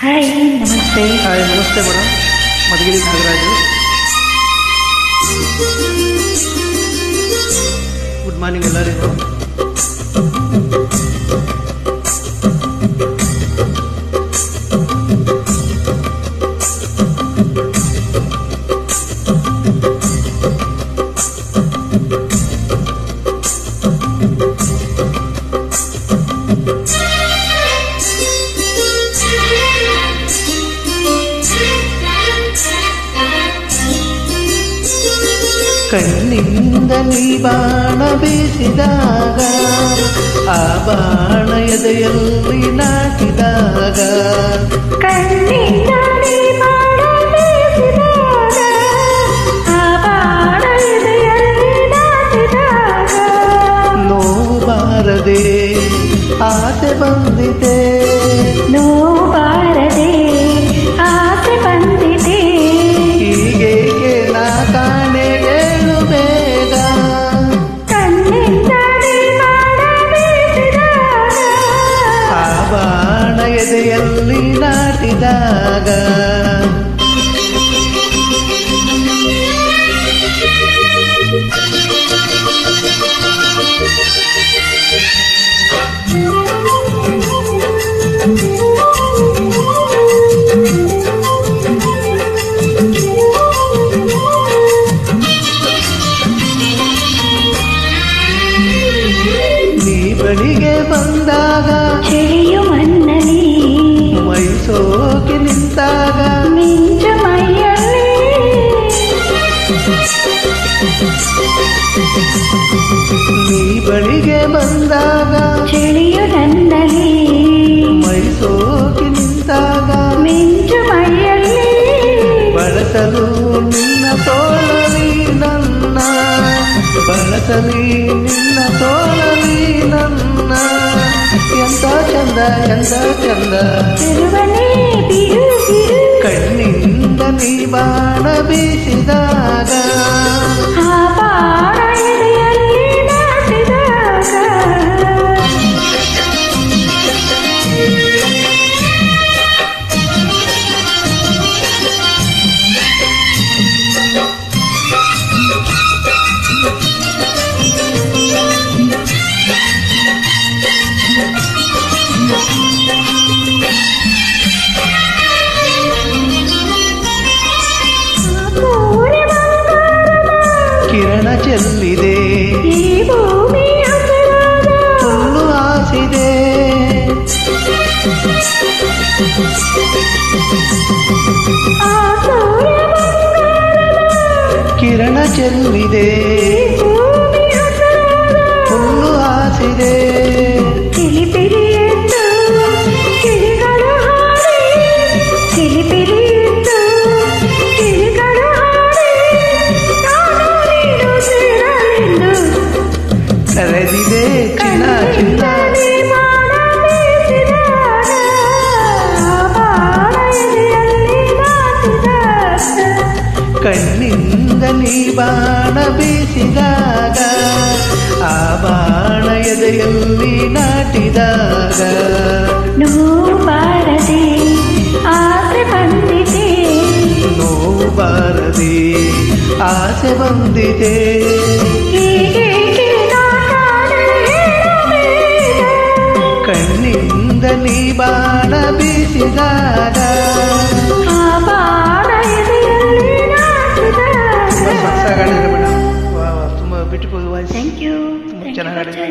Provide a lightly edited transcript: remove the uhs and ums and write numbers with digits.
Hi ನಮಸ್ತೆ. Hi ನಮಸ್ತೆ madam, Madhugiri Nagaraju. Good morning ಎಲ್ಲರಿಗೂ. ಕಣ್ಣಿಂದ ನೀ ಬಾಣ ಬೀಸಿದಾಗ, ಆ ಬಾಣ ಎದೆಯಲ್ಲಿ ನಾಟಿದಾಗ, ಕಣ್ಣಿಂದ ನೀ ಬಾಣ ಬೀಸಿದಾಗ, ಆ ಬಾಣ ಎದೆಯಲ್ಲಿ ನಾಟಿದಾಗ, ನೋವು ಬಾರದೆ ಆಸೆ ಬಂದಿದೆ, ನೋವು ಬಾರದೆ ಆಸೆ ಬಂದಿದೆ, ಹೀಗೇಕೆ ನಾ ಕಾಣೆ ಏಳು ಬೇಗ. ಕಣ್ಣಿಂದ ನೀ ಬಾಣ ಬೀಸಿದಾಗ, ಆ ಬಾಣ ಎದೆಯಲ್ಲಿ ನಾಟಿದಾಗ, ನೀ ಬಳಿಗೆ ಬಂದಾಗ, ಚಳಿಯು ಮನ್ನಲಿ ಮೈ ಸೋಕಿ ನಿಂತಾಗ, ಮಿಂಚು ಮೈಯಲ್ಲಿ, ನೀ ಬಳಿಗೆ ಬಂದಾಗ, ಚಳಿಯು ನನ್ನಲ್ಲಿ ಮೈ ಸೋಕಿ ನಿಂತಾಗ, ಮಿಂಚು ಮೈಯಲ್ಲಿ, ಬಳಸಲು ನಿನ್ನ ತೋಳಲಿ ನನ್ನ, ಬಳಸಲಿ ನಿನ್ನ ತೋಳಲಿ ನನ್ನ, ಎಂತ ಚಂದ ಎಂತ ಚಂದ. ತಿರುವನೇ ಬಿರು ಬಿರು, ಕಣ್ಣಿಂದ ನೀ ಬಾಣ ಬೀಸಿದಾಗ, ಆ ಬಾಣ ಎದೆಯಲ್ಲಿ ನಾಟಿದಾಗ, ಕಿರಣ ಚೆಲ್ಲಿದೆ, ಈ ಭೂಮಿ ಹಸಿರಾದ, ಹುಲ್ಲು ಹಾಸಿದೆ, ಆ ಸೂರ್ಯ ಬಂಗಾರದ, ಕಿರಣ ಚೆಲ್ಲಿದೆ, ಈ ಭೂಮಿ ಹಸಿರಾದ, ಹುಲ್ಲು ಹಾಸಿದೆ, ಕಿಲಿಪಿಲಿ ಎಂದು ಕಿಲಿಗಳು ಹಾಡಿ, ಕಿಲಿಪಿಲಿ ಎಂದು ಕಿಲಿಗಳು ಹಾಡಿ, ನಾನು ನೀನು ಸೇರಲೆಂದು ಕರೆದಿದೆ ಚಿನ್ನ ಚಿನ್ನ. ಕಣ್ಣಿಂದ ನೀ ಬಾಣ ಬೀಸಿದಾಗ, ಆ ಬಾಣ ಎದೆಯಲ್ಲಿ ನಾಟಿದಾಗ, ಕಣ್ಣಿಂದ ನೀ ಬಾಣ ಬೀಸಿದಾಗ, ಆ ಬಾಣ ಎದೆಯಲ್ಲಿ ನಾಟಿದಾಗ, ನೋವು ಬಾರದೆ ಆಸೆ ಬಂದಿದೆ, ನೋವು ಬಾರದೆ ಆಸೆ ಬಂದಿದೆ, ಹೀಗೇಕೆ ನಾ ಕಾಣೆ ಹೇಳಬೇಡ, ಕಣ್ಣಿಂದ ನೀ ಬಾಣ ಬೀಸಿದಾಗ. ಆ ಬಾಣ ಎದೆಯಲ್ಲಿ ನಾಟಿದಾಗ. ತುಂಬ ಸಾಗಾಡಿದ್ರೆ ಮೇಡಮ್, ತುಂಬ ಬ್ಯೂಟಿಫುಲ್ ವಾಯ್ಸ್, ಥ್ಯಾಂಕ್ ಯು. ತುಂಬ ಚೆನ್ನಾಗಿ ಹಾಡಿದ್ರಿ.